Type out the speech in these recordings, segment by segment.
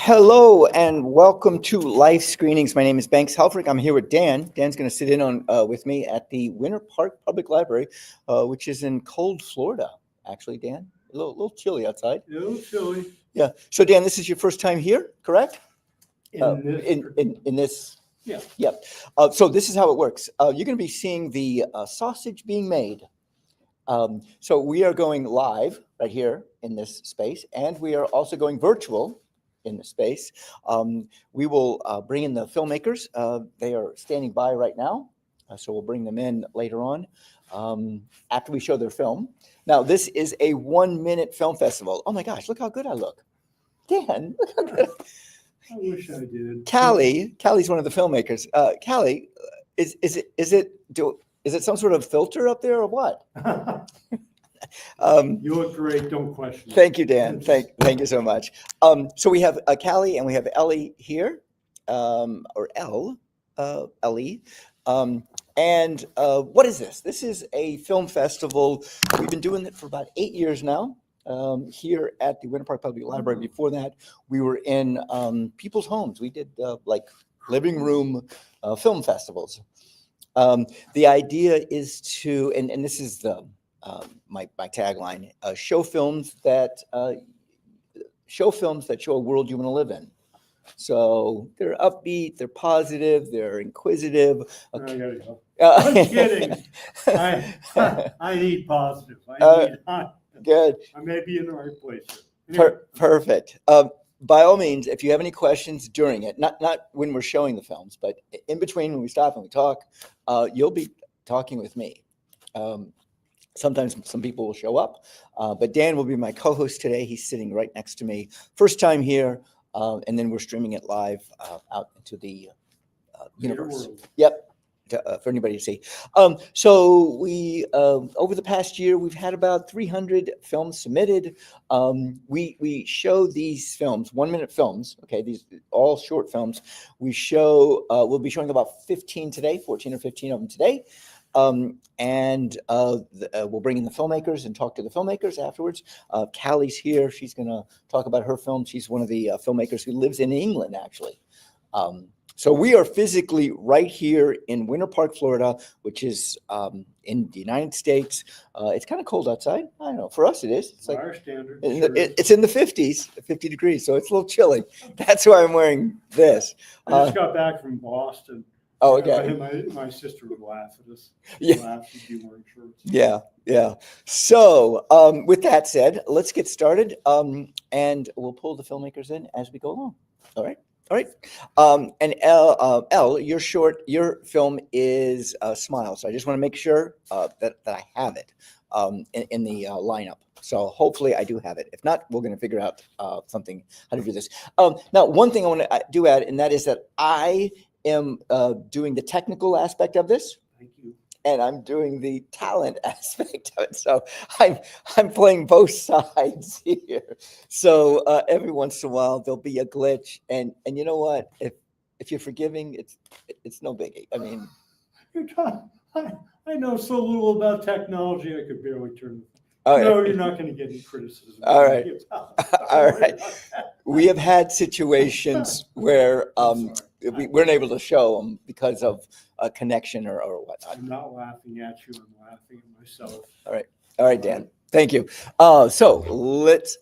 Hello and welcome to Live Screenings. My name is Banks Helfrich. I'm here with Dan. Dan's going to sit in on with me at the Winter Park Public Library, which is in cold Florida. Actually, Dan, a little chilly outside. A little chilly. Yeah. So, Dan, this is your first time here, correct? In this. Yeah. Yep. So this is how it works. You're going to be seeing the sausage being made. So we are going live right here in this space, and we are also going virtual in the space. We will bring in the filmmakers. They are standing by right now, so we'll bring them in later on after we show their film. Now, this is a 1-minute film festival. Oh my gosh, look how good I look. Dan, look how good. I wish I did. Callie's one of the filmmakers. Callie, is it some sort of filter up there or what? You look great. Don't question it. Thank you, Dan. Thank you so much. So we have Callie and we have Ellie here, or Ellie. And what is this? This is a film festival. We've been doing it for about 8 years now. Here at the Winter Park Public Library. Before that, we were in people's homes. We did like living room film festivals. The idea is to, and this is the my tagline: show films that show a world you want to live in. So they're upbeat, they're positive, they're inquisitive. Okay. There you go. I'm kidding. I need positive. Good. I may be in the right place. Perfect. By all means, if you have any questions during it, not when we're showing the films, but in between when we stop and we talk, you'll be talking with me. Sometimes some people will show up, but Dan will be my co-host today. He's sitting right next to me. First time here, and then we're streaming it live out into the universe. Yep. For anybody to see. So we, over the past year, we've had about 300 films submitted. We show these films, 1-minute films, okay, these all short films. We'll be showing about 15 today, 14 or 15 of them today. And we'll bring in the filmmakers and talk to the filmmakers afterwards. Callie's here. She's going to talk about her film. She's one of the filmmakers who lives in England, actually. So we are physically right here in Winter Park, Florida, which is in the United States. It's kind of cold outside. I don't know. For us, it is. It's like our standard. It's in the 50s, 50 degrees, so it's a little chilly. That's why I'm wearing this. I just got back from Boston. Oh, okay. My sister would laugh at us. Yeah. She'd be wearing shorts. Yeah. So with that said, let's get started, and we'll pull the filmmakers in as we go along. All right. And your film is Smile. So I just want to make sure that I have it in the lineup. So hopefully I do have it. If not, we're going to figure out something how to do this. Now, one thing I want to do add, and that is that I am doing the technical aspect of this. Thank you. And I'm doing the talent aspect of it. So I'm playing both sides here. So every once in a while there'll be a glitch, and you know what? If you're forgiving, it's no biggie. I mean, I know so little about technology. I could barely turn. Oh, no, you're not going to get any criticism. All right. All right. We have had situations where we weren't able to show them because of a connection or whatnot. I'm not laughing at you. I'm laughing at myself. All right, Dan. Thank you. So let's.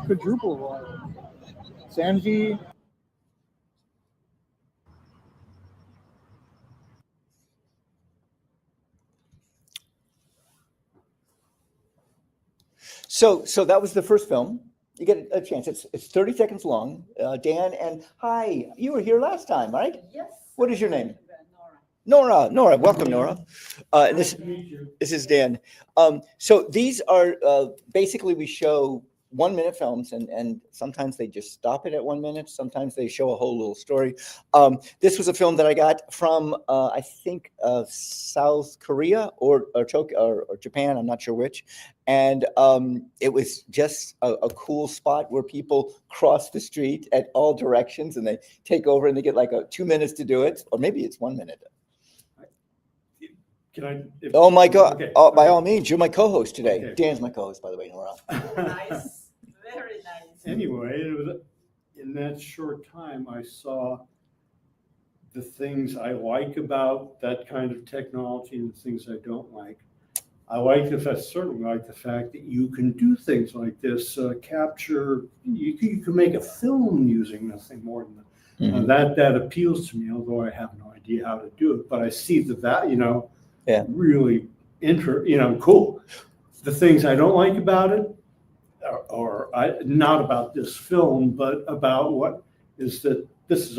Quadruple roll. Sanji. So that was the first film. You get a chance. It's 30 seconds long. Dan, and hi, you were here last time, right? Yes. What is your name? Nora. Nora, welcome, Nora. And Nice to meet you. this is Dan. So these are basically we show 1 minute films, and sometimes they just stop it at 1 minute. Sometimes they show a whole little story. This was a film that I got from I think South Korea or Japan. I'm not sure which. And it was just a cool spot where people cross the street at all directions, and they take over, and they get like 2 minutes to do it, or maybe it's 1 minute. Can I? Oh my God! Okay. Oh, by all means, you're my co-host today. Okay. Dan's my co-host, by the way, Nora. Nice. Very nice. Anyway, it was in that short time I saw the things I like about that kind of technology and the things I don't like. I certainly like the fact that you can do things like this, capture. You can make a film using nothing more than that. That appeals to me, although I have no idea how to do it. But I see the value, Yeah. really cool. The things I don't like about it, or not about this film, but about what is that this is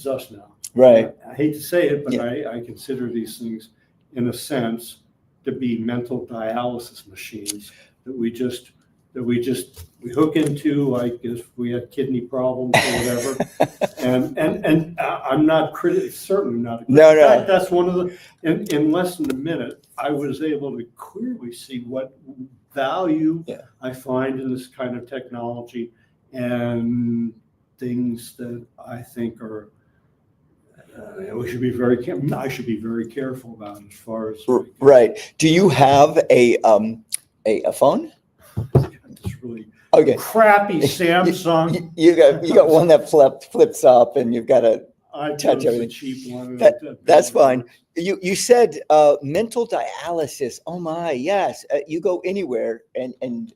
us now. Right. I hate to say it, but Yeah. I consider these things, in a sense, to be mental dialysis machines that we hook into, like if we had kidney problems or whatever. and I'm not certainly not a critic. No, In no. fact, that's one of the, in less than a minute, I was able to clearly see what value I find in this kind of technology and things that I think are I should be very careful about as far as Right. Do you have a phone? this really Okay. crappy Samsung. You got one that flips up, and you've got to I touch chose the everything. cheap one. That's fine. You said mental dialysis. Oh my, yes. You go anywhere, and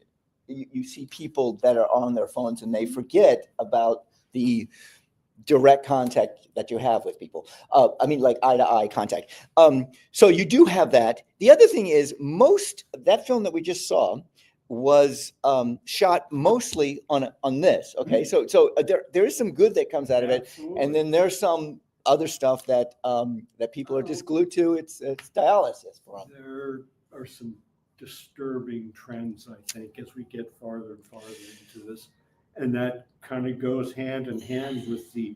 you see people that are on their phones, and they forget about the direct contact that you have with people. I mean, like eye-to-eye contact. So you do have that. The other thing is, that film that we just saw was shot mostly on this. Okay, so there is some good that comes out of it, and then there's some other stuff that people are just glued to. It's dialysis for them. There are some disturbing trends, I think, as we get farther and farther into this, and that kind of goes hand in hand with the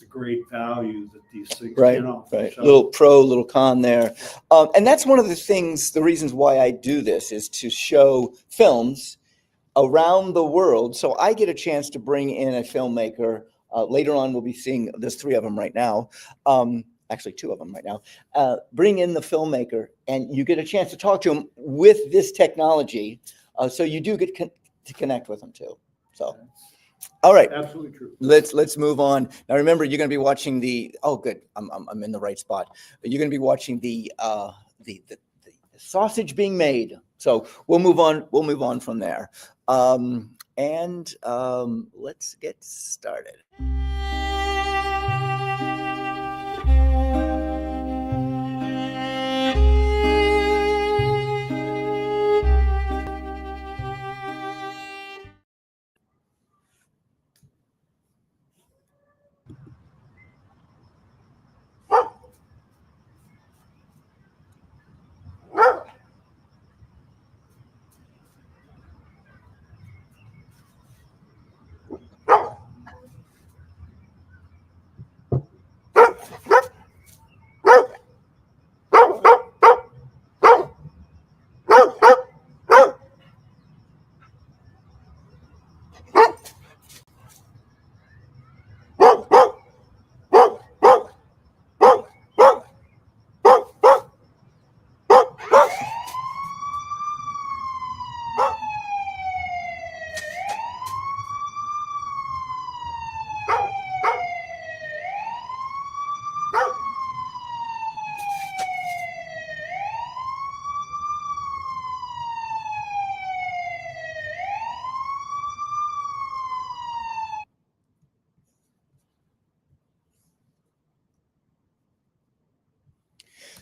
great value that these things can offer. Right. So, Little pro, little con there. And that's one of the reasons why I do this is to show films around the world. So I get a chance to bring in a filmmaker. Later on, we'll be seeing, there's 3 of them right now. Actually 2 of them right now. Bring in the filmmaker, and you get a chance to talk to them with this technology. So you do get to connect with them too. So. All right. absolutely true. Let's move on. Now remember, you're going to be watching good. I'm in the right spot. You're going to be watching the sausage being made. So we'll move on. We'll move on from there. Let's get started.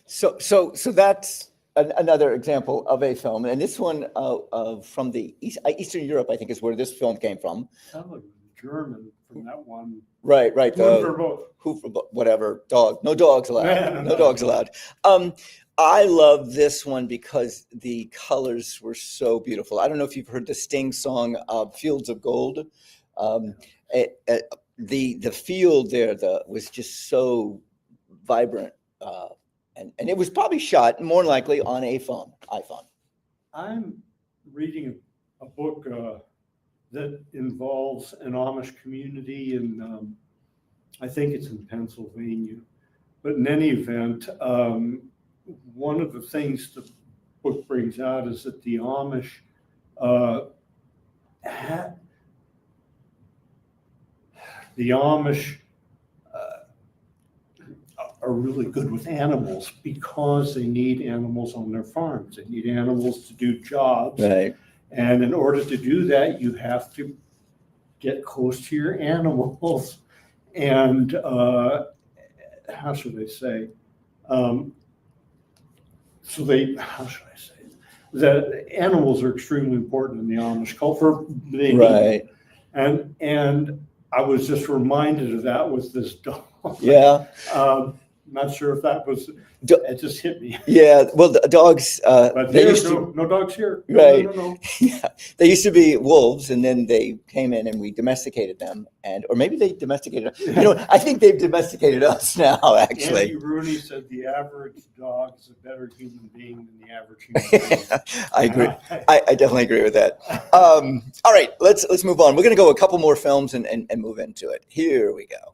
So that's another example of a film, and this one from the Eastern Europe, I think, is where this film came from. Sounds like German from that one. Right. Who Whatever, dog. No dogs allowed. Yeah, No dogs allowed. I love this one because the colors were so beautiful. I don't know if you've heard the Sting song, "Fields of Gold." The field there was just so vibrant, and it was probably shot more than likely on iPhone. I'm reading a book that involves an Amish community in, I think it's in Pennsylvania. But in any event, one of the things the book brings out is that the Amish are really good with animals because they need animals on their farms. They need animals to do jobs. Right. And in order to do that, you have to get close to your animals. And how should I say? How should I say? That animals are extremely important in the Amish culture. They need Right. them. And I was just reminded of that with this dog. Yeah. Not sure if that was, it just hit me. Yeah. Well, the dogs. But They there's used to. no dogs here. Right. No. Yeah, they used to be wolves, and then they came in and we domesticated them, or maybe they domesticated. I think they've domesticated us now. Actually, Andy Rooney said the average dog is a better human being than the average human being. I agree. I definitely agree with that. All right, let's move on. We're going to go a couple more films and move into it. Here we go.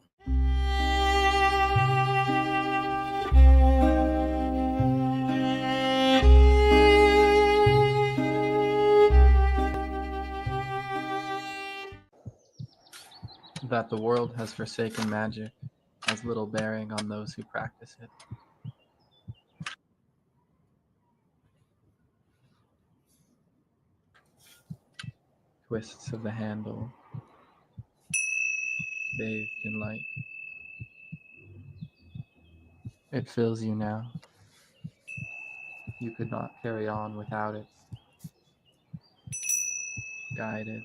That the world has forsaken magic has little bearing on those who practice it. Twists of the handle, bathed in light. It fills you now. You could not carry on without it. Guided,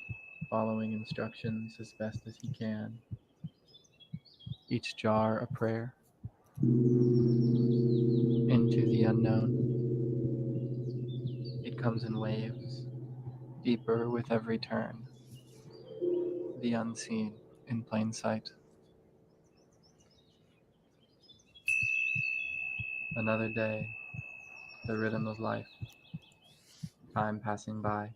following instructions as best as he can. Each jar a prayer. Into the unknown. It comes in waves, deeper with every turn. The unseen in plain sight. Another day, the rhythm of life. Time passing by.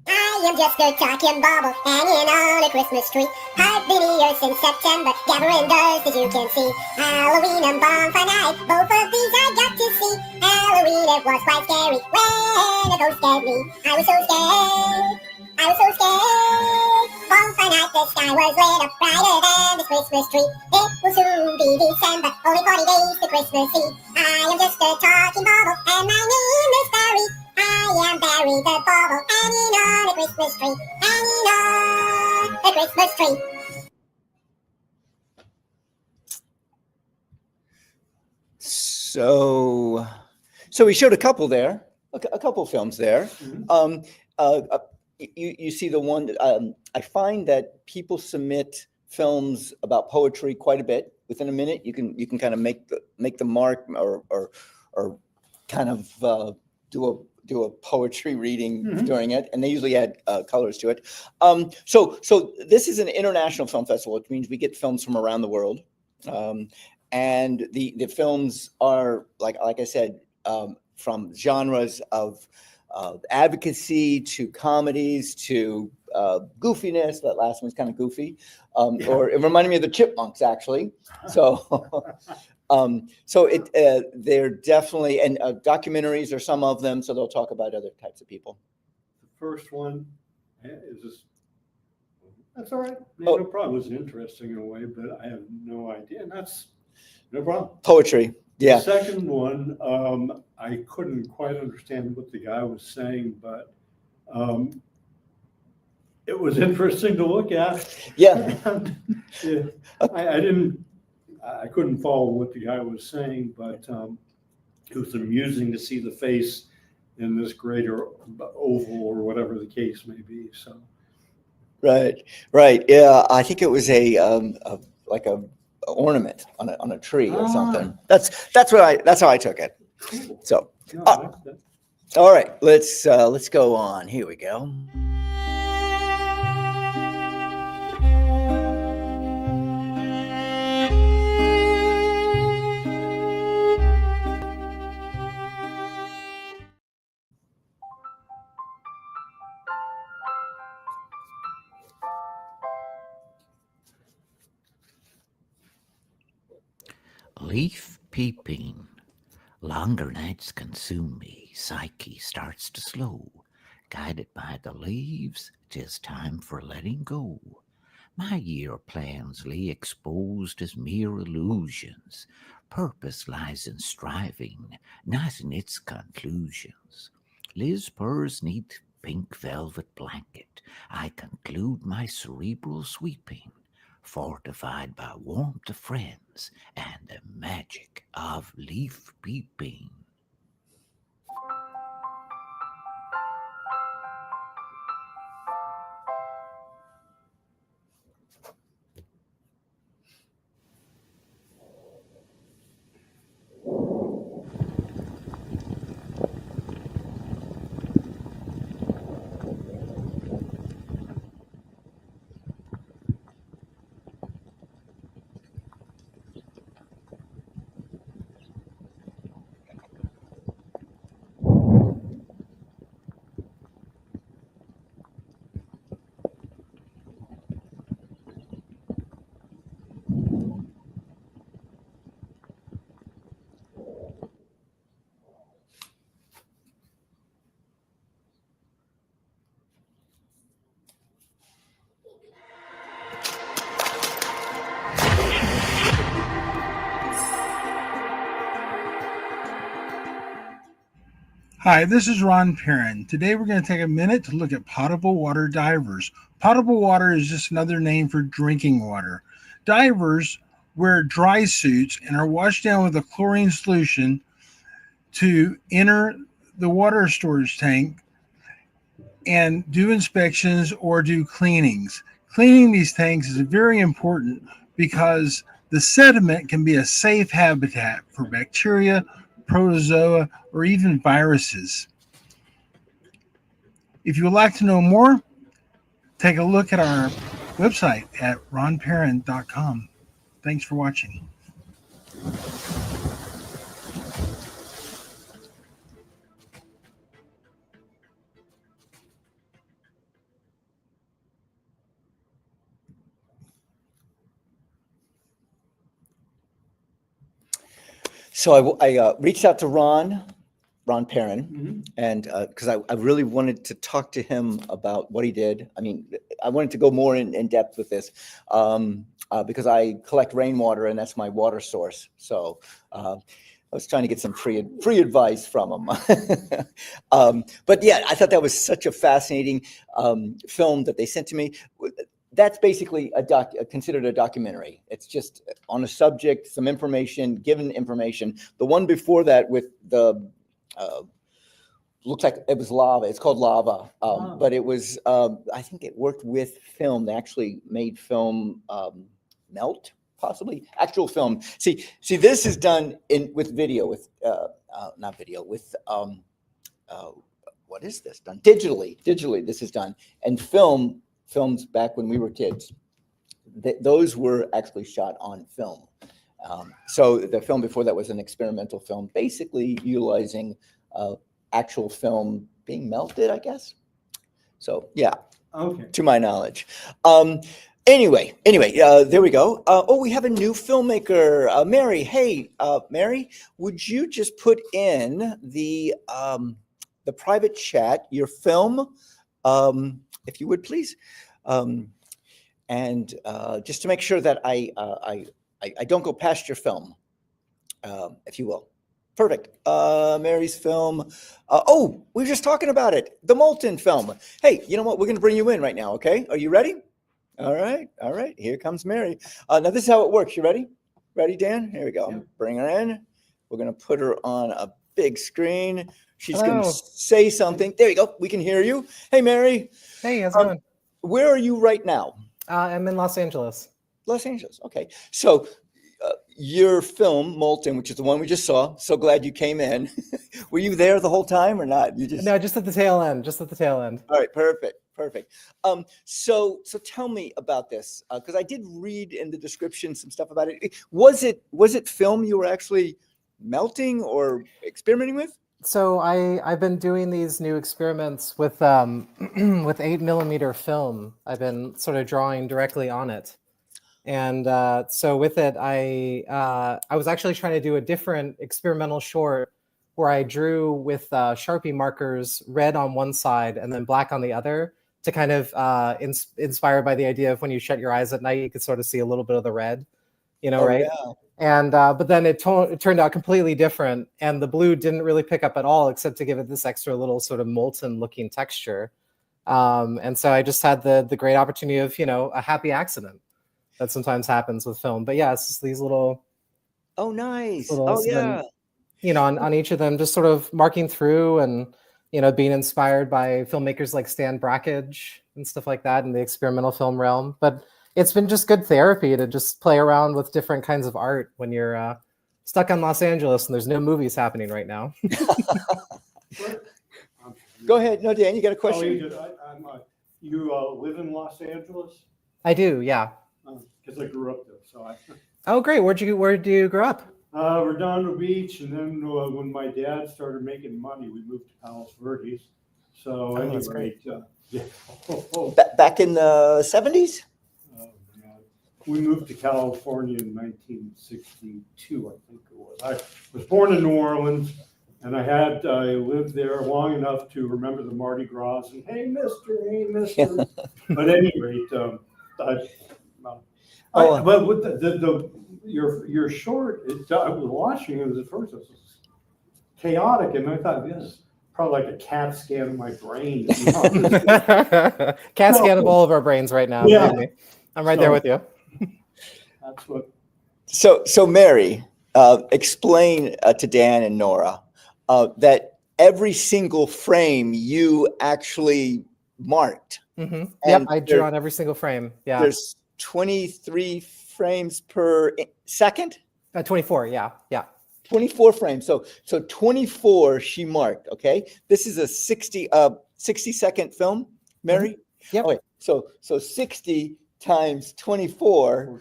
I am just a talking bauble hanging on a Christmas tree. I've been here since September, gathering dust as you can see. Halloween and bonfire night, both of these I got to see. Halloween, it was quite scary when a ghost scared me. I was so scared, I was so scared. Bonfire night, the sky was lit up brighter than the Christmas tree. It will soon be December, only 40 days to Christmas Eve. I am just a talking bauble and my name is Barry. I am Barry the bauble, hanging on a Christmas tree, hanging on a Christmas tree. So we showed a couple there, a couple films there. Mhm. You see the one. I find that people submit films about poetry quite a bit. Within a minute, you can kind of make the mark or kind of do a poetry reading Mhm. during it, and they usually add colors to it. So this is an international film festival, which means we get films from around the world, and the films are like I said, from genres of advocacy to comedies to goofiness. That last one's kind of goofy, or it reminded me of the Chipmunks actually. So. They're definitely, and documentaries are some of them, so they'll talk about other types of people. The first one is just, that's all right. Oh. No problem. It was interesting in a way, but I have no idea. And that's no problem. Poetry, yeah. The second one, I couldn't quite understand what the guy was saying, but it was interesting to look at. Yeah. And, yeah, I couldn't follow what the guy was saying, but it was amusing to see the face in this greater oval or whatever the case may be. So. Right, right. Yeah, I think it was like a ornament on a tree or something. That's how I took it. Cool. So, No, that- all right, let's go on. Here we go. Leaf peeping. Longer nights consume me, psyche starts to slow. Guided by the leaves, 'tis time for letting go. My year plans lay exposed as mere illusions. Purpose lies in striving, not in its conclusions. Liz purrs neath pink velvet blanket. I conclude my cerebral sweeping, fortified by warmth of friends and the magic of leaf peeping. Hi, this is Ron Perrin. Today we're going to take a minute to look at potable water divers. Potable water is just another name for drinking water. Divers wear dry suits and are washed down with a chlorine solution to enter the water storage tank and do inspections or do cleanings. Cleaning these tanks is very important because the sediment can be a safe habitat for bacteria, protozoa, or even viruses. If you would like to know more, take a look at our website at ronperrin.com. Thanks for watching. So I reached out to Ron Perrin, Mhm. and because I really wanted to talk to him about what he did. I mean, I wanted to go more in depth with this because I collect rainwater and that's my water source. So I was trying to get some free advice from him. But yeah, I thought that was such a fascinating film that they sent to me. That's basically considered a documentary. It's just on a subject, some information, given information. The one before that with the looks like it was lava. It's called Lava, but it was. I think it worked with film. They actually made film melt, possibly actual film. See, this is done with video, with not video, with what is this done digitally? Digitally, this is done, and films back when we were kids. Those were actually shot on film. So the film before that was an experimental film, basically utilizing actual film being melted, I guess. So yeah, Okay. to my knowledge. Anyway, there we go. We have a new filmmaker, Mary. Hey, Mary, would you just put in the private chat your film, if you would please, and just to make sure that I don't go past your film, if you will. Perfect. Mary's film. Oh, we were just talking about it. The Molten film. Hey, you know what? We're going to bring you in right now. Okay. Are you ready? All right. All right. Here comes Mary. Now this is how it works. You ready? Ready, Dan? Here we go. Yeah. Bring her in. We're going to put her on a big screen. She's going to Hello. say something. There you go. We can hear you. Hey, Mary. Hey, how's it going? Where are you right now? I'm in Los Angeles. Los Angeles. Okay. So your film, Molten, which is the one we just saw. So glad you came in. Were you there the whole time or not? You just No, just at the tail end. Just at the tail end. All right, perfect, perfect. So tell me about this because I did read in the description some stuff about it. Was it film you were actually melting or experimenting with? So I've been doing these new experiments with with 8mm film. I've been sort of drawing directly on it, and so with it, I was actually trying to do a different experimental short where I drew with Sharpie markers, red on one side and then black on the other, to kind of inspired by the idea of when you shut your eyes at night, you could sort of see a little bit of the red, right? Yeah. And but then it turned out completely different, and the blue didn't really pick up at all, except to give it this extra little sort of molten looking texture. And so I just had the great opportunity of a happy accident that sometimes happens with film. But yeah, it's just these little. Oh, nice. Little, Oh, yeah. Then, on each of them, just sort of marking through and being inspired by filmmakers like Stan Brakhage and stuff like that in the experimental film realm. But it's been just good therapy to just play around with different kinds of art when you're stuck in Los Angeles and there's no movies happening right now. Go ahead. No, Dan, you got a Oh, question? you did. You live in Los Angeles? I do, yeah. Because I grew up there. So Oh, great. Where do you grow up? Redondo Beach, and then when my dad started making money, we moved to Palos Verdes. So that's anyway, yeah. Back in the 70s? Oh, man. We moved to California in 1962, I think it was. I was born in New Orleans, and I lived there long enough to remember the Mardi Gras and hey, mister. But at any rate, but with your short, I was watching it at first. It was chaotic, and I thought this is probably like a CAT scan of my brain. To be honest. CAT scan of all of our brains right now. Yeah. Believe me. I'm right there with you. That's what. So Mary, explain to Dan and Nora that every single frame you actually marked. Mm-hmm. Yep, And I drew on every single frame. Yeah, There's 23 frames per second. 24. Yeah. 24 frames. So 24 she marked. Okay, this is a 60-second film, Mary. Mm-hmm. Yep. Okay, so 60 times 24.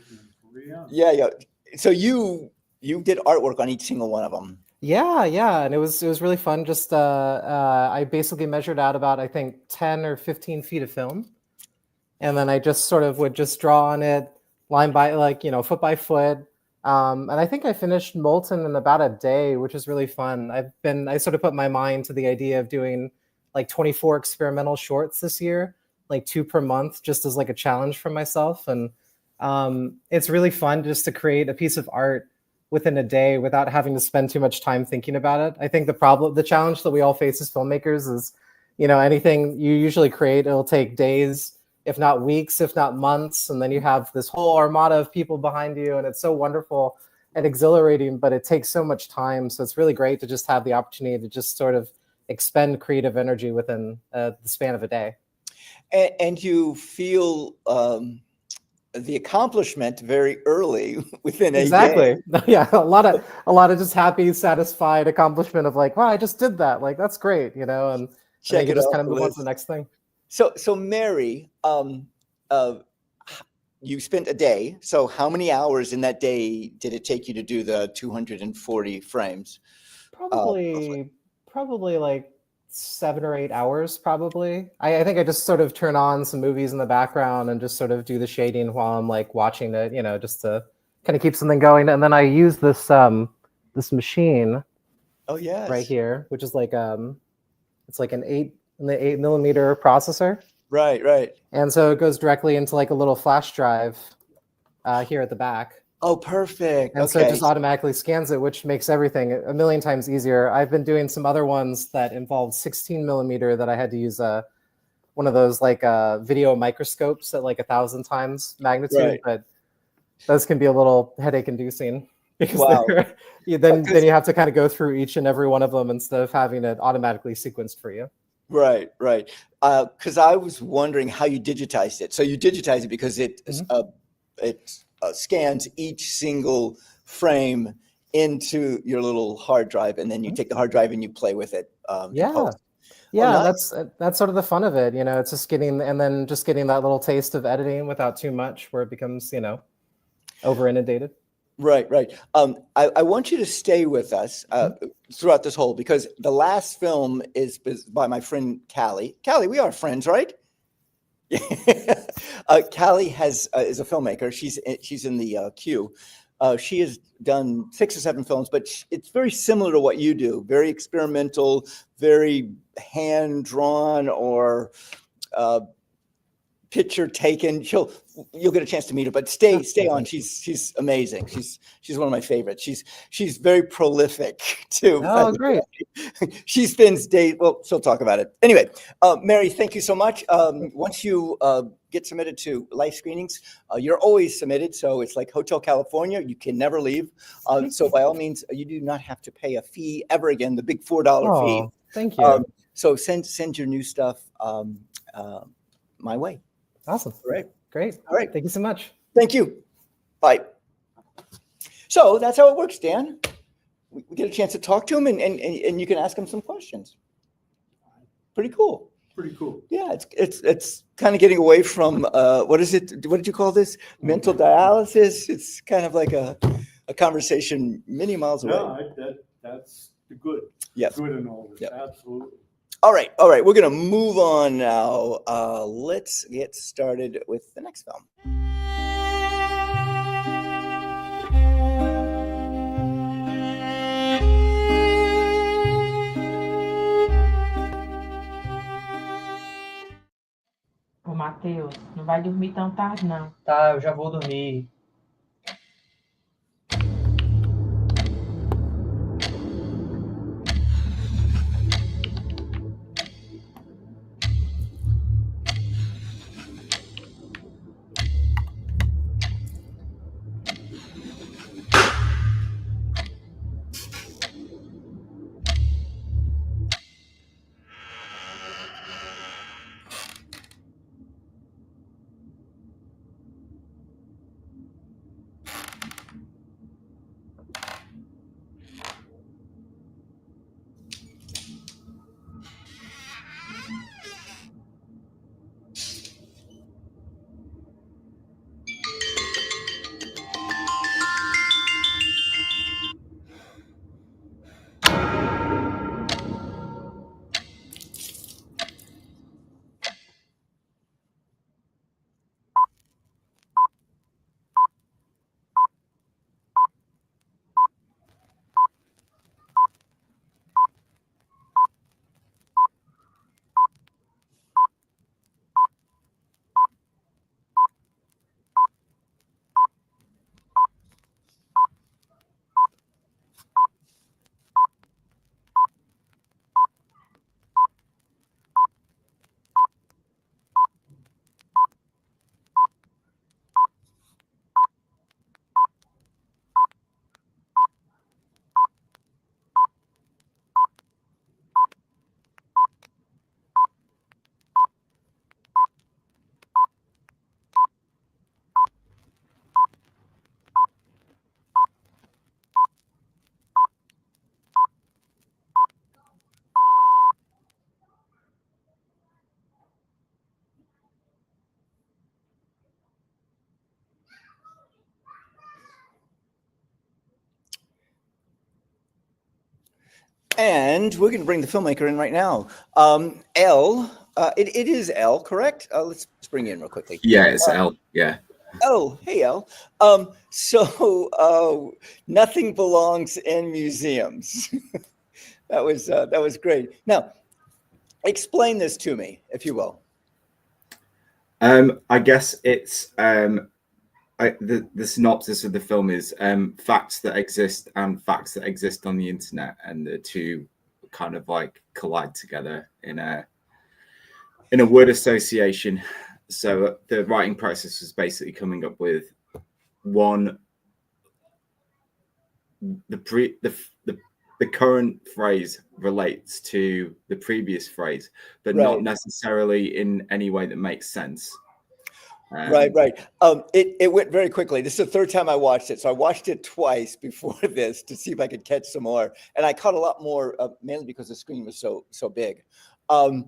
Yeah. So you did artwork on each single one of them. Yeah, and it was really fun. Just I basically measured out about, I think, 10 or 15 feet of film, and then I just sort of would just draw on it line by foot by foot. And I think I finished Molten in about a day, which is really fun. I sort of put my mind to the idea of doing like 24 experimental shorts this year, like 2 per month, just as like a challenge for myself. And it's really fun just to create a piece of art within a day without having to spend too much time thinking about it. I think the challenge that we all face as filmmakers is, anything you usually create, it'll take days, if not weeks, if not months. And then you have this whole armada of people behind you, and it's so wonderful and exhilarating, but it takes so much time. So it's really great to just have the opportunity to just sort of expend creative energy within the span of a day. And you feel the accomplishment very early within a Exactly. day. Yeah, a lot of just happy, satisfied accomplishment of like, wow, I just did that. Like, that's great, and then you just kind of move on to the next thing. So Mary, you spent a day. So how many hours in that day did it take you to do the 240 frames? Probably like 7 or 8 hours, probably. I think I just sort of turn on some movies in the background and just sort of do the shading while I'm like watching it, just to kind of keep something going. And then I use this this machine. Oh yeah, right here, which is like it's like an 8mm processor. Right. And so it goes directly into like a little flash drive here at the back. Oh, perfect. And so it Okay. just automatically scans it, which makes everything a million times easier. I've been doing some other ones that involved 16 millimeter that I had to use one of those like video microscopes at like 1,000 times magnitude, Right. but those can be a little headache inducing because Wow. then you have to kind of go through each and every one of them instead of having it automatically sequenced for you. Right. Because I was wondering how you digitized it. So you digitize it because it scans each single frame into your little hard drive, and then you take the hard drive and you play with it. In post. Yeah, nice. that's sort of the fun of it. It's just getting that little taste of editing without too much, where it becomes over inundated. Right. I want you to stay with us throughout this whole, because the last film is by my friend Callie. Callie, we are friends, right? Callie is a filmmaker. She's in the queue. She has done 6 or 7 films, but it's very similar to what you do. Very experimental, very hand drawn or picture taken. You'll get a chance to meet her, but stay on. She's amazing. She's one of my favorites. She's very prolific too. Oh, great. She spends days. Well, she'll talk about it anyway. Mary, thank you so much. Once you get submitted to live screenings, you're always submitted. So it's like Hotel California. You can never leave. So by all means, you do not have to pay a fee ever again. The big $4 fee. Thank you. So send your new stuff my way. Awesome. Right. Great. All right. Thank you so much. Thank you. Bye. So that's how it works, Dan. We get a chance to talk to him, and you can ask him some questions. Pretty cool. Pretty cool. Yeah, it's kind of getting away from what is it? What did you call this? Mental dialysis. It's kind of like a conversation many miles away. No, that's the good. Yes. Good and all this. Yep. Absolutely. All right. We're gonna move on now. Let's get started with the next film. Ô, Matheus, não vai dormir tão tarde, não. Tá, eu já vou dormir. And we're going to bring the filmmaker in right now. Elle, it is Elle, correct? Let's bring you in real quickly. Yeah, it's Elle. Yeah. Oh, hey, Elle. So nothing belongs in museums. That was great. Now, explain this to me, if you will. I guess it's the synopsis of the film is facts that exist and facts that exist on the internet, and the two kind of like collide together in a word association. So the writing process was basically coming up with one, the current phrase relates to the previous phrase, but not necessarily in any way that makes sense. Right. It went very quickly. This is the third time I watched it. So I watched it twice before this to see if I could catch some more. And I caught a lot more, mainly because the screen was so big. Now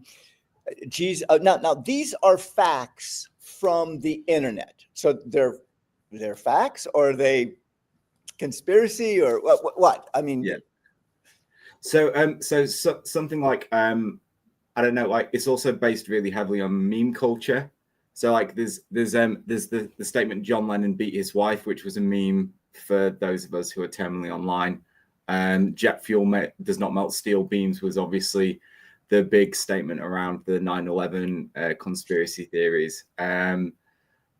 these are facts from the internet. So they're facts, or are they conspiracy, or what? I mean, yeah. So something like I don't know, like it's also based really heavily on meme culture. So like there's the statement John Lennon beat his wife, which was a meme for those of us who are terminally online. Jet fuel does not melt steel beams was obviously the big statement around the 9/11 conspiracy theories. And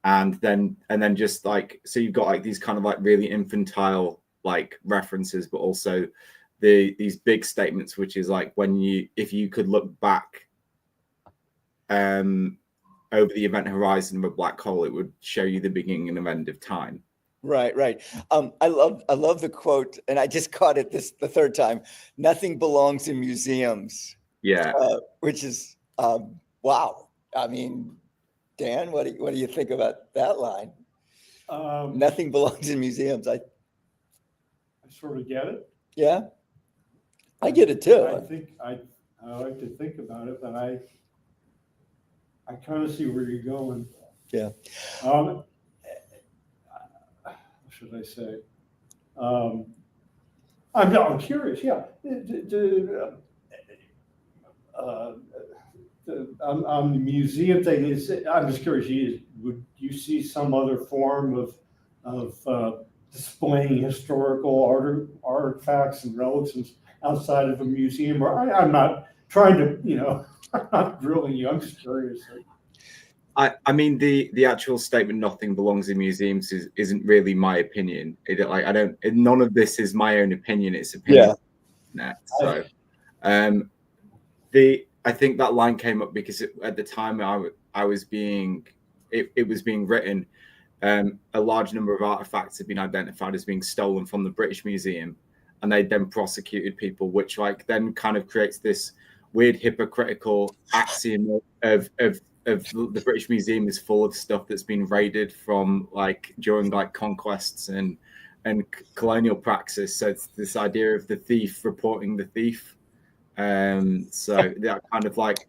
then just like, so you've got like these kind of like really infantile like references, but also these big statements, which is like if you could look back over the event horizon of a black hole, it would show you the beginning and end of time. Right. I love the quote, and I just caught it the third time. Nothing belongs in museums. Yeah. Which is wow. I mean, Dan, what do you think about that line? Nothing belongs in museums. I sort of get it. Yeah, I get it too. I think I like to think about it, but I kind of see where you're going. Yeah. What should I say? I'm curious. Yeah. On the museum thing, I'm just curious. Would you see some other form of displaying historical artifacts and relics outside of a museum? Or I'm not trying to, I'm not drilling you. I'm just curious. I mean, the actual statement "nothing belongs in museums" isn't really my opinion. None of this is my own opinion. It's opinion. Yeah. So, I think that line came up because at the time it was being written. A large number of artifacts had been identified as being stolen from the British Museum, and they then prosecuted people, which like then kind of creates this weird hypocritical axiom of the British Museum is full of stuff that's been raided from like during like conquests and colonial praxis. So it's this idea of the thief reporting the thief. So that kind of like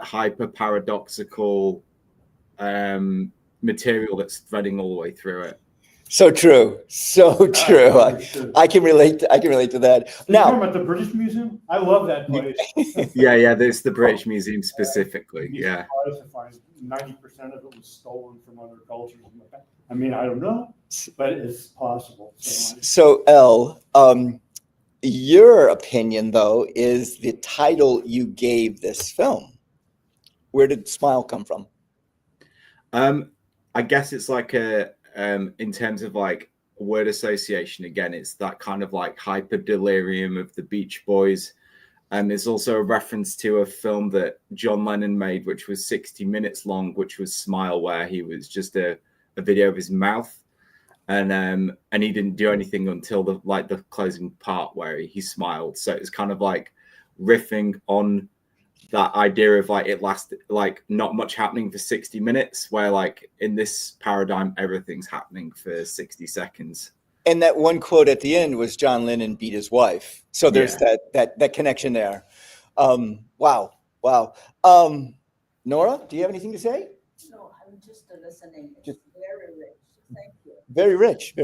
hyper paradoxical material that's threading all the way through it. So true. I can relate to that. Now, you're talking about the British Museum? I love that place. Yeah, there's the British Museum specifically. Yeah. 90% of it was stolen from other cultures. I mean, I don't know, but it's possible. So Elle, your opinion though is the title you gave this film. Where did Smile come from? I guess it's like in terms of like word association, again, it's that kind of like hyper delirium of the Beach Boys. And there's also a reference to a film that John Lennon made, which was 60 minutes long, which was Smile, where he was just a video of his mouth. And he didn't do anything until the closing part where he smiled. So it's kind of like riffing on that idea of like it lasted like not much happening for 60 minutes, where like in this paradigm everything's happening for 60 seconds. And that one quote at the end was John Lennon beat his wife. So there's that connection there. Wow. Nora, do you have anything to say? No, I'm just listening. It's very rich. Thank you. Very rich. I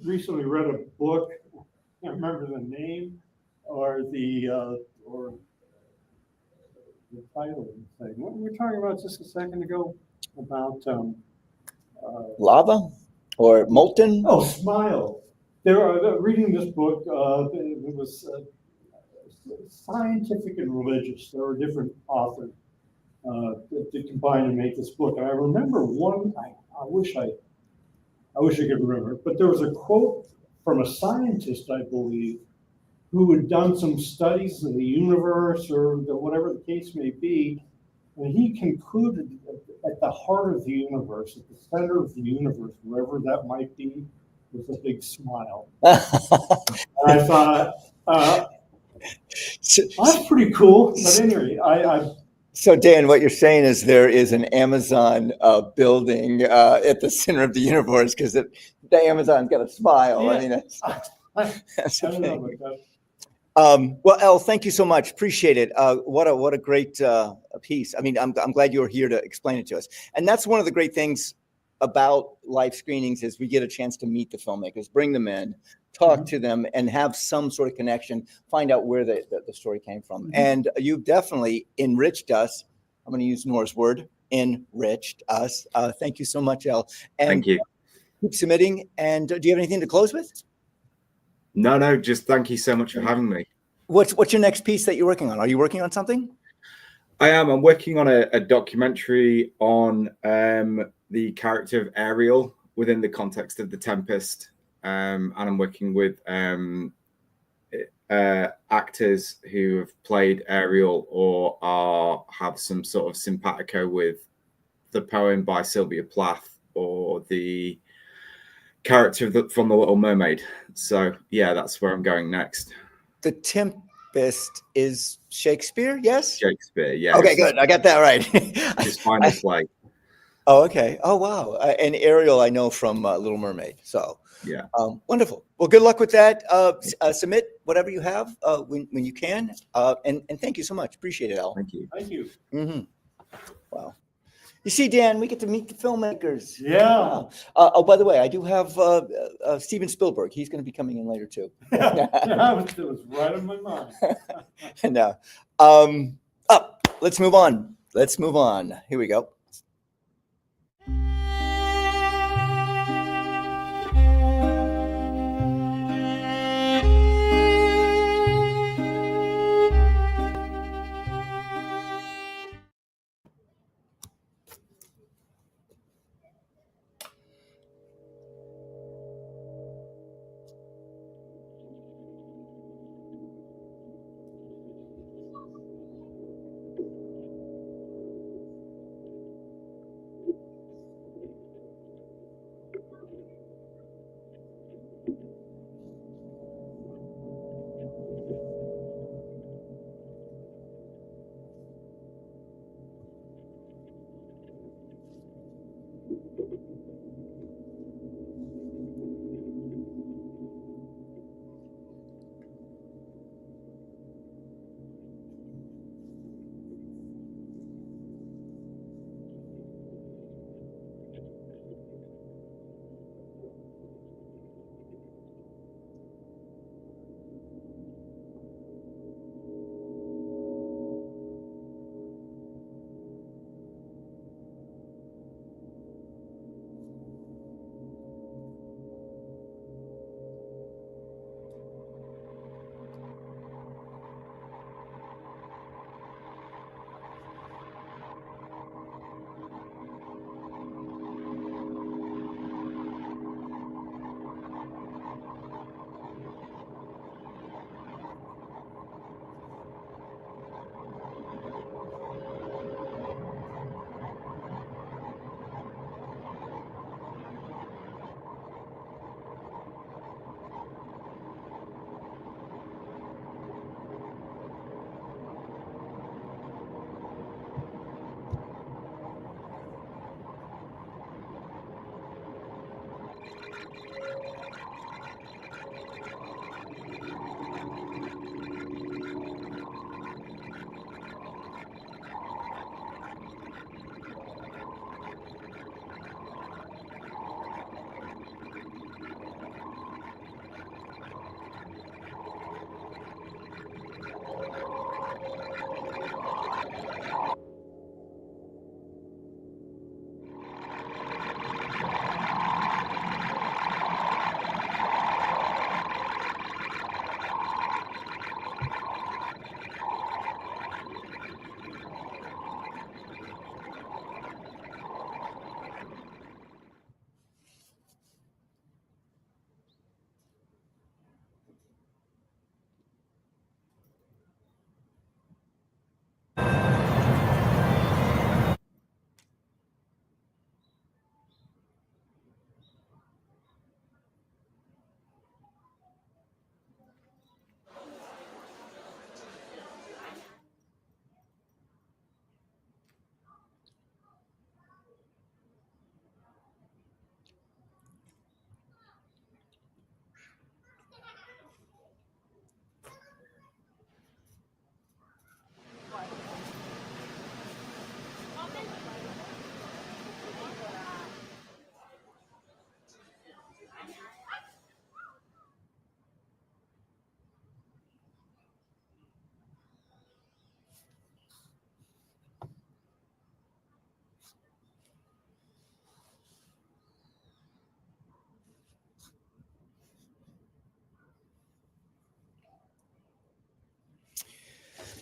recently read a book. I can't remember the name or the title of the thing. What were we talking about just a second ago about lava or molten? Oh, Smile. They were reading this book. It was scientific and religious. There were different authors that combined to make this book. And I remember one. I wish I could remember, but there was a quote from a scientist, I believe, who had done some studies in the universe or whatever the case may be, and he concluded at the heart of the universe, at the center of the universe, wherever that might be, was a big smile. And I thought, that's pretty cool. But anyway, So Dan, what you're saying is there is an Amazon building at the center of the universe because the Amazon's got a smile. Yeah. I mean, that's I don't know thing. about that. Well, Elle, thank you so much. Appreciate it. What a great piece. I mean, I'm glad you were here to explain it to us. And that's one of the great things about live screenings is we get a chance to meet the filmmakers, bring them in, talk to them, and have some sort of connection, find out where the story came from. And you've definitely enriched us. I'm going to use Nora's word, enriched us. Thank you so much, Elle. And Thank you. keep submitting. And do you have anything to close with? No, just thank you so much for having me. What's your next piece that you're working on? Are you working on something? I am. I'm working on a documentary on the character of Ariel within the context of The Tempest. And I'm working with actors who have played Ariel or have some sort of simpatico with the poem by Sylvia Plath or the character from The Little Mermaid. So yeah, that's where I'm going next. The Tempest is Shakespeare, yes? Shakespeare, yeah. Okay, good. I got that right. His final play. Oh, okay. Oh, wow. And Ariel, I know from Little Mermaid. So yeah, wonderful. Well, good luck with that. Submit whatever you have when you can. And thank you so much. Appreciate it, Al. Thank you. Thank you. Wow. You see, Dan, we get to meet the filmmakers. Yeah. Wow. Oh, by the way, I do have Steven Spielberg. He's going to be coming in later too. It was right on my mind. No. Let's move on. Let's move on. Here we go.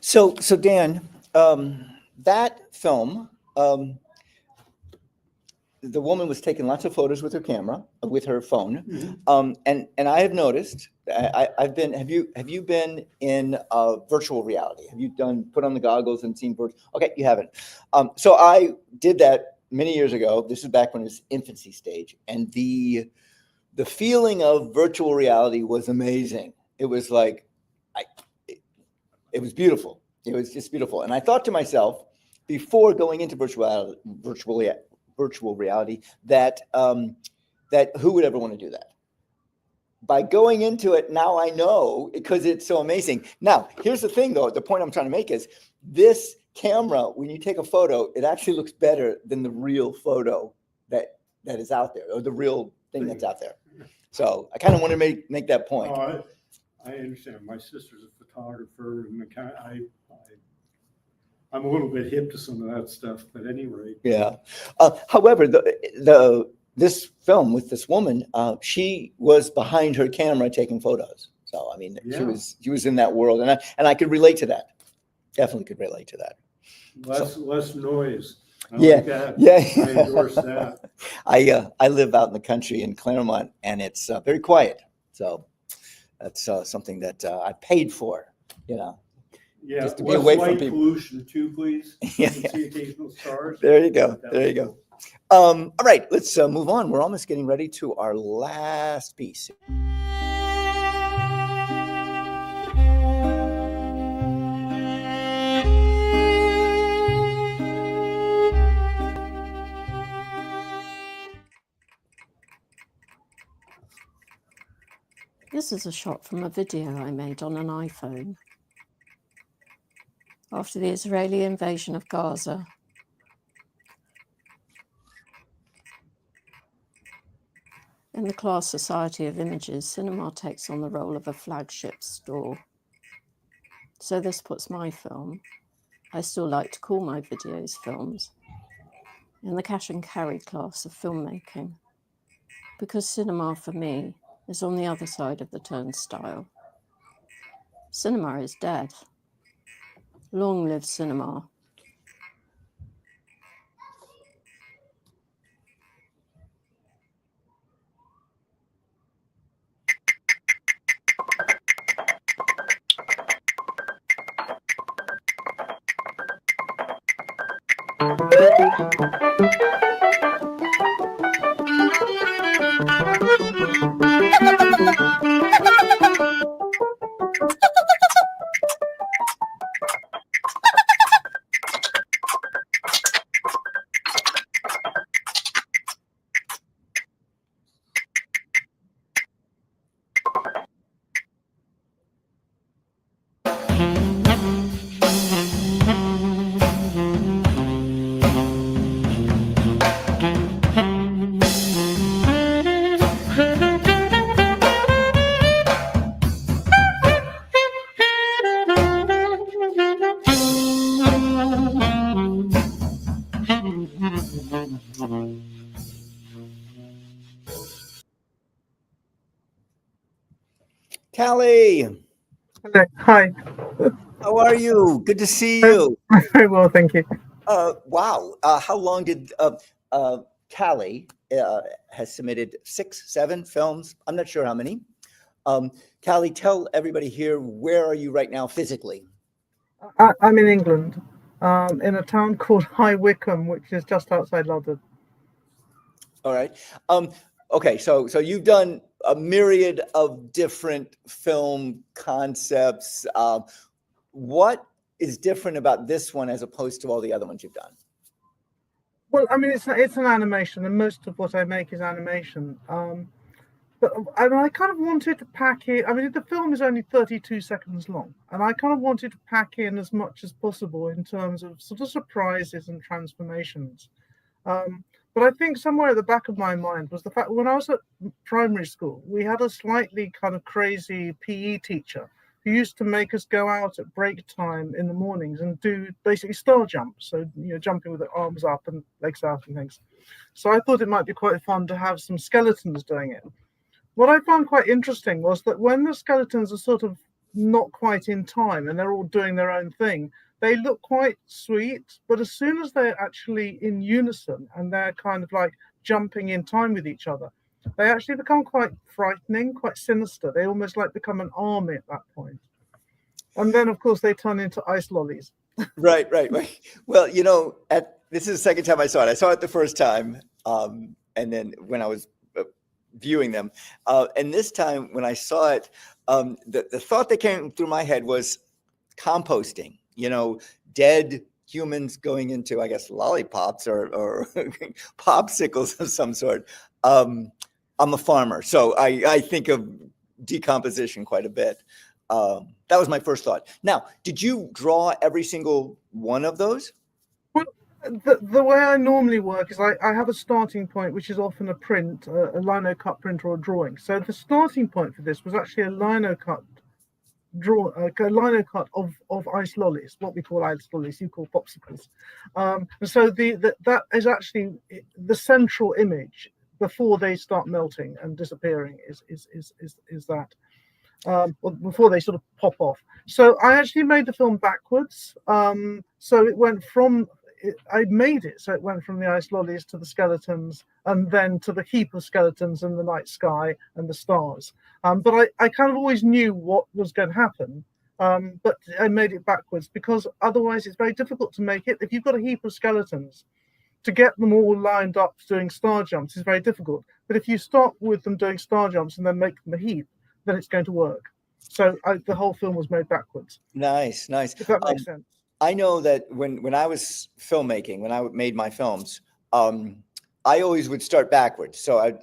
So Dan, that film, the woman was taking lots of photos with her camera, with her phone. And I have noticed, I've been, have you been in virtual reality? Have you put on the goggles and seen virtual? Okay, you haven't. So I did that many years ago. This is back when it was infancy stage. And the feeling of virtual reality was amazing. It was like, it was beautiful. It was just beautiful. And I thought to myself, before going into virtual reality, that who would ever want to do that? By going into it, now I know, because it's so amazing. Now, here's the thing, though. The point I'm trying to make is this camera, when you take a photo, it actually looks better than the real photo that is out there, or the real thing that's out there. So I kind of want to make that point. Oh, I understand. My sister's a photographer, and I'm a little bit hip to some of that stuff, but anyway. Yeah. However, this film with this woman, she was behind her camera taking photos. So I mean, Yeah. she was in that world, and I could relate to that. Definitely could relate to that. Less noise. I Yeah, like that. yeah. I endorse that. I live out in the country in Claremont, and it's very quiet. So that's something that I paid for, Yeah, just to be less away from light people. pollution too, please. Yeah. You can see occasional stars. There you go. There you go. All right, let's move on. We're almost getting ready to our last piece. This is a shot from a video I made on an iPhone. After the Israeli invasion of Gaza, in the class society of images, cinema takes on the role of a flagship store. So this puts my film, I still like to call my videos films, in the cash and carry class of filmmaking, because cinema for me is on the other side of the turnstile. Cinema is dead. Long live cinema. Callie, Hello. Hi. how are you? Good to see you. Very well, thank you. Wow. How long did Callie has submitted 6, 7 films? I'm not sure how many. Callie, tell everybody here, where are you right now physically? I'm in England, in a town called High Wycombe, which is just outside London. All right. Okay, so you've done a myriad of different film concepts. What is different about this one as opposed to all the other ones you've done? Well, I mean, it's an animation, and most of what I make is animation. But I kind of wanted to pack in. I mean, the film is only 32 seconds long, and I kind of wanted to pack in as much as possible in terms of sort of surprises and transformations. But I think somewhere at the back of my mind was the fact when I was at primary school, we had a slightly kind of crazy PE teacher who used to make us go out at break time in the mornings and do basically star jumps. So, jumping with the arms up and legs out and things. So I thought it might be quite fun to have some skeletons doing it. What I found quite interesting was that when the skeletons are sort of not quite in time and they're all doing their own thing, they look quite sweet. But as soon as they're actually in unison and they're kind of like jumping in time with each other, they actually become quite frightening, quite sinister. They almost like become an army at that point. And then, of course, they turn into ice lollies. Right. Well, this is the second time I saw it. I saw it the first time, and then when I was viewing them, and this time when I saw it, the thought that came through my head was composting. Dead humans going into, I guess, lollipops or popsicles of some sort. I'm a farmer, so I think of decomposition quite a bit. That was my first thought. Now, did you draw every single one of those? Well, the way I normally work is I have a starting point, which is often a print, a lino cut print or a drawing. So the starting point for this was actually a lino cut of ice lollies, what we call ice lollies, you call popsicles. And so that is actually the central image before they start melting and disappearing is that. Before they sort of pop off. So I actually made the film backwards. So it went from, I made it so it went from the ice lollies to the skeletons and then to the heap of skeletons and the night sky and the stars. But I kind of always knew what was going to happen. But I made it backwards because otherwise it's very difficult to make it. If you've got a heap of skeletons, to get them all lined up doing star jumps is very difficult. But if you start with them doing star jumps and then make them a heap, then it's going to work. So the whole film was made backwards. Nice. If that makes sense. I know that when I was filmmaking, when I made my films, I always would start backwards. So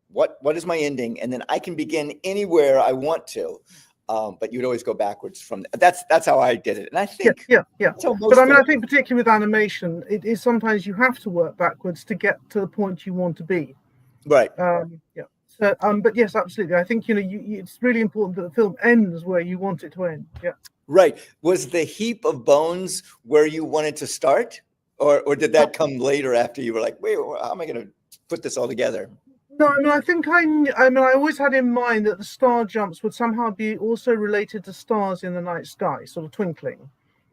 what is my ending? And then I can begin anywhere I want to. But you'd always go backwards from that's how I did it. And I think yeah. But I think particularly with animation, it is sometimes you have to work backwards to get to the point you want to be. Right. Yeah. So, but yes, absolutely. I think it's really important that the film ends where you want it to end. Yeah. Right. Was the heap of bones where you wanted to start, or did that come later after you were like, wait, how am I going to put this all together? No, I think I always had in mind that the star jumps would somehow be also related to stars in the night sky, sort of twinkling,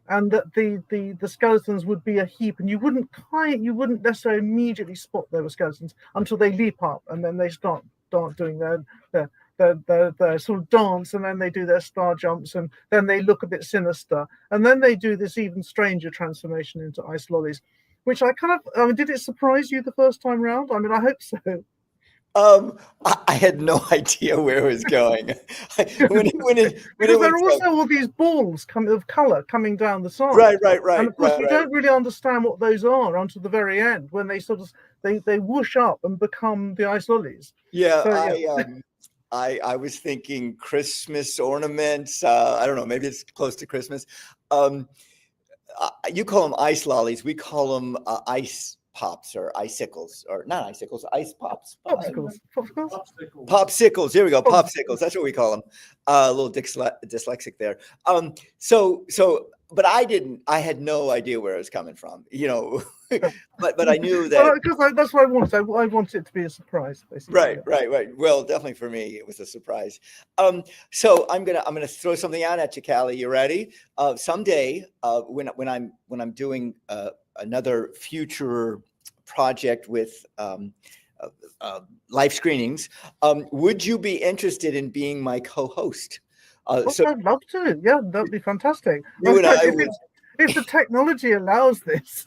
and that the skeletons would be a heap, and you wouldn't necessarily immediately spot they were skeletons until they leap up and then they start doing their sort of dance, and then they do their star jumps, and then they look a bit sinister, and then they do this even stranger transformation into ice lollies, which did it surprise you the first time round? I mean, I hope so. I had no idea where it was going. Because there are also all these balls of color coming down the side. Right. And of course, you don't really understand what those are until the very end, when they sort of they whoosh up and become the ice lollies. Yeah, So, I was thinking Christmas ornaments. I don't know, maybe it's close to Christmas. You call them ice lollies. We call them ice pops or icicles, or not icicles, ice pops. Popsicles. Here we go. Popsicles. That's what we call them. A little dyslexic there. But I had no idea where it was coming from, but I knew that. Because that's what I wanted. I wanted it to be a surprise, basically. Right. Well, definitely for me, it was a surprise. So I'm gonna throw something out at you, Callie. You ready? Someday, when I'm doing another future project with live screenings, would you be interested in being my co-host? So I'd love to. Yeah, that'd be fantastic. If the technology allows this,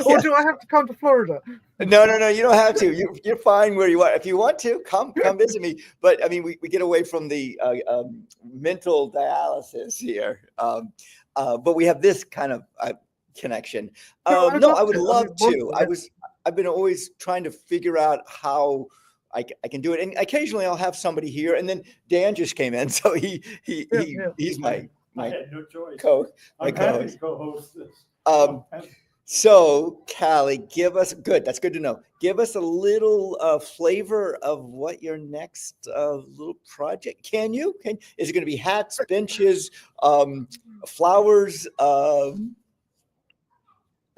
or do I have to come to Florida? No, you don't have to. You're fine where you are. If you want to, come visit me. But I mean, we get away from the mental dialysis here. But we have this kind of connection. I would love to. I've been always trying to figure out how I can do it, and occasionally I'll have somebody here. And then Dan just came in, so he's my I had no choice. I'm happy to co-host this. So Callie, that's good to know. Give us a little flavor of what your next little project. Is it going to be hats, benches, flowers? The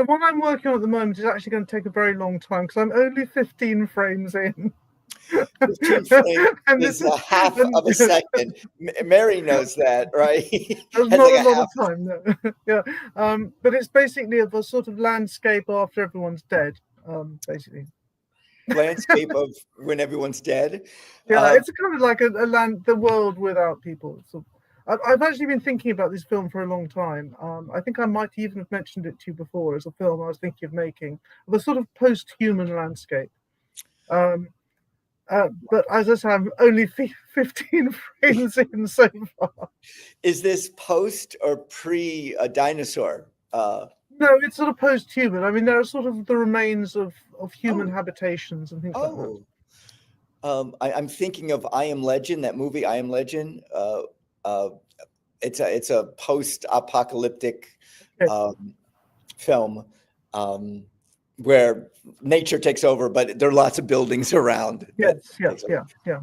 one I'm working on at the moment is actually going to take a very long time because I'm only 15 frames in. 15 frames And is this is a half and of a second. Mary knows that, right? there's That's not like a lot half. of time, no. Yeah. But it's basically a sort of landscape after everyone's dead, basically. Landscape of when everyone's dead. Yeah, it's kind of like the world without people. So I've actually been thinking about this film for a long time. I think I might even have mentioned it to you before as a film I was thinking of making, of a sort of post-human landscape. But as I said, I'm only 15 frames in so far. Is this post or pre a dinosaur? No, it's sort of post-human. I mean, there are sort of the remains of human habitations and things like that. I'm thinking of I Am Legend, that movie I Am Legend. It's a post-apocalyptic film where nature takes over, but there are lots of buildings around. Yes, yeah.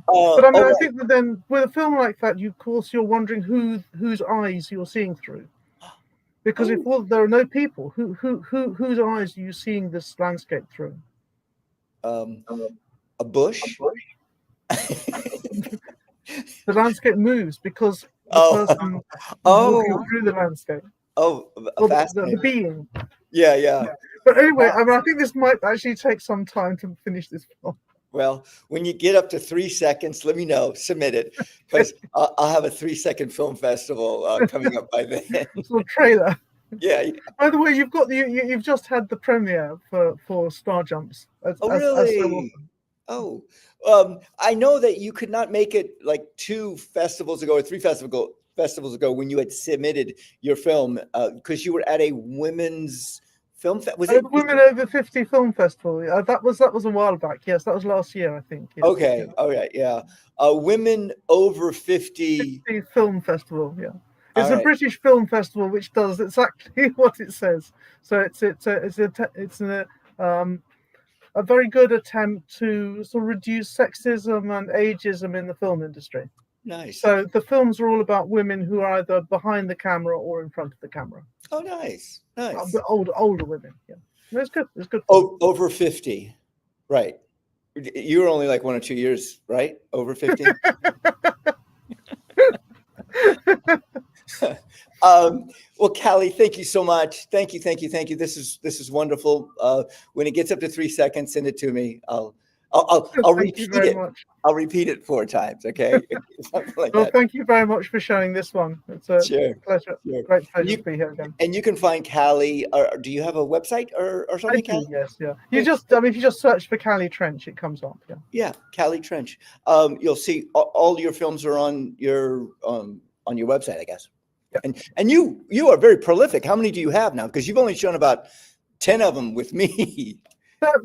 But I mean, I think that then with a film like that, of course, you're wondering whose eyes you're seeing through, because if there are no people, whose eyes are you seeing this landscape through? A bush. The landscape moves because the person is walking through the landscape. The being. Yeah. But anyway, I mean, I think this might actually take some time to finish this film. Well, when you get up to 3 seconds, let me know. Submit it, because I'll have a 3-second film festival coming up by then. Sort of trailer. Yeah. By the way, you've just had the premiere for Star Jumps. Really? I know that you could not make it like 2 festivals ago or 3 festivals ago when you had submitted your film because you were at a women's film festival. Women Over 50 Film Festival. That was a while back. Yes, that was last year, I think. Yes. Okay. Yeah. All right. Yeah. Women Over 50 Film Festival. Yeah. It's a British film festival which does exactly what it says. So it's a very good attempt to sort of reduce sexism and ageism in the film industry. Nice. So the films are all about women who are either behind the camera or in front of the camera. Oh, nice. Older women. Yeah, it's good. It's good. Over 50, right? You were only like 1 or 2 years, right? Over 50. Well, Callie, thank you so much. Thank you. This is wonderful. When it gets up to 3 seconds, send it to me. I'll repeat it. I'll repeat it 4 times. Okay. Thank you very much for showing this one. It's a pleasure. Sure. Great pleasure to be here again. And you can find Callie. Do you have a website or something? I do, yes. Yeah. If you just search for Callie Trench, it comes up. Yeah. Yeah, Callie Trench. You'll see all your films are on your website, I guess. Yeah. And you are very prolific. How many do you have now? Because you've only shown about 10 of them with me.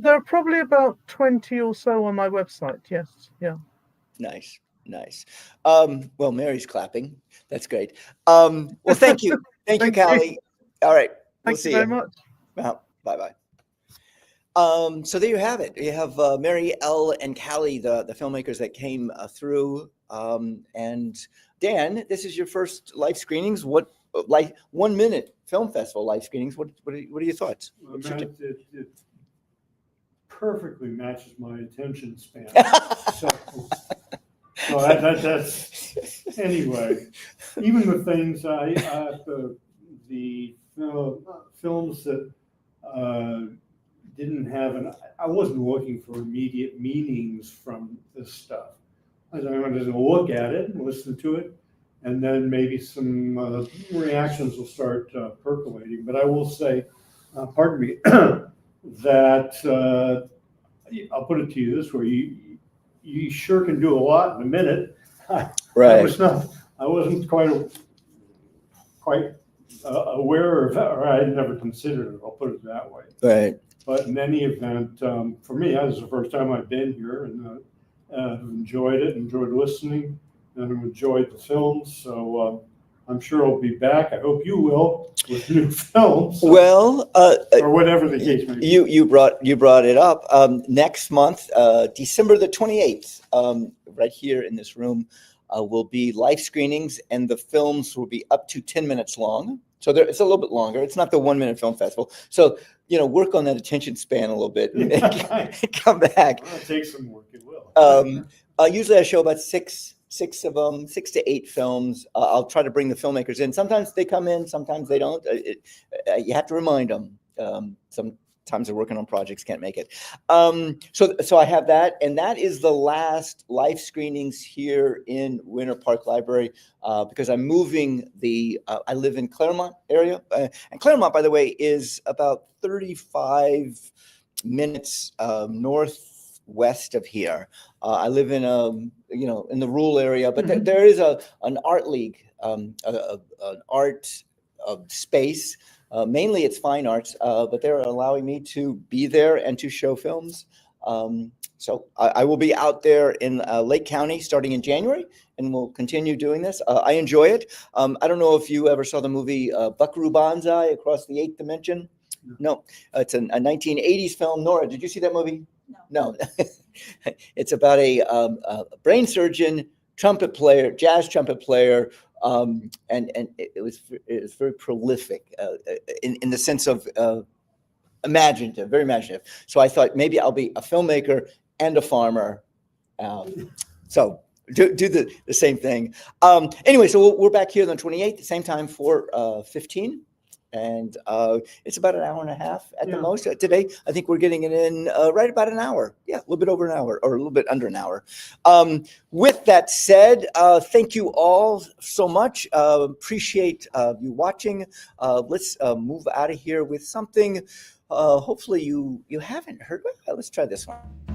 There are probably about 20 or so on my website. Yes. Yeah. Nice. Well, Mary's clapping. That's great. Well, thank you. Thank you, Callie. All right. Thank you very much. Bye-bye. So there you have it. You have Mary L. and Callie, the filmmakers that came through. And Dan, this is your first live screenings. What, like 1 minute film festival live screenings? What are your thoughts? It perfectly matches my attention span. So that's anyway. Even the things the films that didn't have I wasn't looking for immediate meanings from this stuff. I'm just going to look at it and listen to it, and then maybe some reactions will start percolating. But I will say, pardon me, that I'll put it to you this way: you sure can do a lot in a minute. Right. I wasn't quite aware of, or I had never considered it. I'll put it that way. Right. But in any event, for me, this is the first time I've been here, and enjoyed it, enjoyed listening, and enjoyed the films. So I'm sure I'll be back. I hope you will with new films. Well, or whatever the case may be. You brought it up. Next month, December the 28th, right here in this room, will be live screenings, and the films will be up to 10 minutes long. So it's a little bit longer. It's not the 1 minute film festival. So work on that attention span a little bit and Yeah. come back. Well, it takes some work. It will. Usually I show about six of them, 6 to 8 films. I'll try to bring the filmmakers in. Sometimes they come in, sometimes they don't. You have to remind them. Sometimes they're working on projects, can't make it. So I have that, and that is the last live screenings here in Winter Park Library because I'm moving I live in Claremont area, and Claremont, by the way, is about 35 minutes northwest of here. I live in in the rural area, but there is an art league, an art space. Mainly it's fine arts, but they're allowing me to be there and to show films. So I will be out there in Lake County starting in January, and we'll continue doing this. I enjoy it. I don't know if you ever saw the movie Buckaroo Banzai, Across the Eighth Dimension. No, it's a 1980s film. Nora, did you see that movie? No. It's about a brain surgeon, trumpet player, jazz trumpet player, and it was very prolific in the sense of imaginative, very imaginative. So I thought maybe I'll be a filmmaker and a farmer. So do the same thing. Anyway, so we're back here on the 28th, the same time for 15. And it's about an hour and a half at the most. Today, I think we're getting it in right about an hour. Yeah, a little bit over an hour or a little bit under an hour. With that said, thank you all so much. Appreciate you watching. Let's move out of here with something hopefully you haven't heard. Let's try this one.